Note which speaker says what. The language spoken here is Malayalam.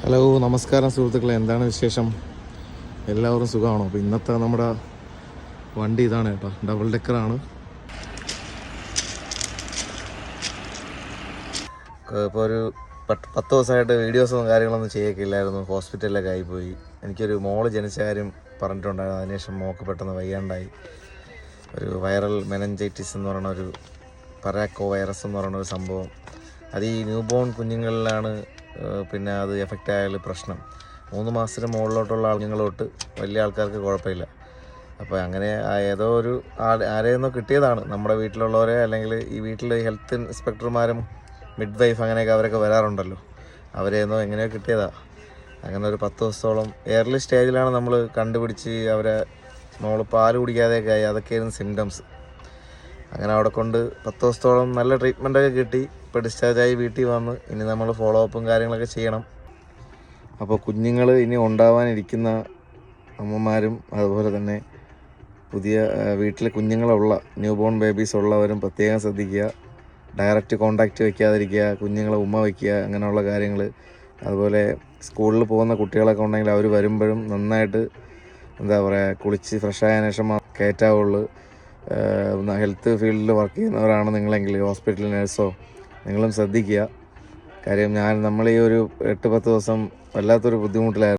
Speaker 1: ഹലോ, നമസ്കാരം സുഹൃത്തുക്കളെ. എന്താണ് വിശേഷം? എല്ലാവരും സുഖമാണോ? അപ്പോൾ ഇന്നത്തെ നമ്മുടെ വണ്ടി ഇതാണ് കേട്ടോ, ഡബിൾ ഡെക്കറാണ്. ഇപ്പോൾ ഒരു 10 ദിവസമായിട്ട് വീഡിയോസും കാര്യങ്ങളൊന്നും ചെയ്യൊക്കെയില്ലായിരുന്നു. ഹോസ്പിറ്റലിലൊക്കെ ആയിപ്പോയി. എനിക്കൊരു മോള് ജനിച്ച കാര്യം പറഞ്ഞിട്ടുണ്ടായിരുന്നു. അതിനുശേഷം മോൾക്ക് പെട്ടെന്ന് വയ്യാണ്ടായി. ഒരു വൈറൽ മെനഞ്ചൈറ്റിസ് എന്ന് പറയുന്ന ഒരു പരാക്കോ വൈറസ് എന്ന് പറയുന്ന ഒരു സംഭവം. അത് ഈ ന്യൂ ബോൺ കുഞ്ഞുങ്ങളിലാണ് പിന്നെ അത് എഫക്റ്റ് ആയാൽ പ്രശ്നം. 3 മാസത്തിന് മുകളിലോട്ടുള്ള കുഞ്ഞുങ്ങളോട്ട് വലിയ ആൾക്കാർക്ക് കുഴപ്പമില്ല. അപ്പോൾ അങ്ങനെ ഏതോ ഒരു ആരെയെന്നോ കിട്ടിയതാണ്. നമ്മുടെ വീട്ടിലുള്ളവരെ അല്ലെങ്കിൽ ഈ വീട്ടിൽ ഹെൽത്ത് ഇൻസ്പെക്ടർമാരും മിഡ് വൈഫ് അങ്ങനെയൊക്കെ അവരൊക്കെ വരാറുണ്ടല്ലോ, അവരെയെന്നോ എങ്ങനെയോ കിട്ടിയതാണ്. അങ്ങനെ ഒരു 10 ദിവസത്തോളം എയർലി സ്റ്റേജിലാണ് നമ്മൾ കണ്ടുപിടിച്ച് അവരെ മോള് പാല് കുടിക്കാതെയൊക്കെ ആയി. അതൊക്കെയായിരുന്നു സിംറ്റംസ്. അങ്ങനെ അവിടെ കൊണ്ട് 10 ദിവസത്തോളം നല്ല ട്രീറ്റ്മെൻറ്റൊക്കെ കിട്ടി. ഇപ്പോൾ ഡിസ്ചാർജായി വീട്ടിൽ വന്ന് ഇനി നമ്മൾ ഫോളോ അപ്പും കാര്യങ്ങളൊക്കെ ചെയ്യണം. അപ്പോൾ കുഞ്ഞുങ്ങൾ ഇനി ഉണ്ടാവാനിരിക്കുന്ന അമ്മമാരും അതുപോലെ തന്നെ പുതിയ വീട്ടിൽ കുഞ്ഞുങ്ങളുള്ള ന്യൂ ബോൺ ബേബീസ് ഉള്ളവരും പ്രത്യേകം ശ്രദ്ധിക്കുക. ഡയറക്റ്റ് കോണ്ടാക്റ്റ് വയ്ക്കാതിരിക്കുക, കുഞ്ഞുങ്ങളെ ഉമ്മ വയ്ക്കുക, അങ്ങനെയുള്ള കാര്യങ്ങൾ. അതുപോലെ സ്കൂളിൽ പോകുന്ന കുട്ടികളൊക്കെ ഉണ്ടെങ്കിൽ അവർ വരുമ്പോഴും നന്നായിട്ട് കുളിച്ച് ഫ്രഷായതിനു ശേഷം കയറ്റാവുള്ളൂ. ഹെൽത്ത് ഫീൽഡിൽ വർക്ക് ചെയ്യുന്നവരാണ് നിങ്ങളെങ്കിൽ, ഹോസ്പിറ്റൽ നഴ്സോ, നിങ്ങളും ശ്രദ്ധിക്കുക. കാര്യം നമ്മൾ ഈ ഒരു 8-10 ദിവസം വല്ലാത്തൊരു ബുദ്ധിമുട്ടിലായിരുന്നു.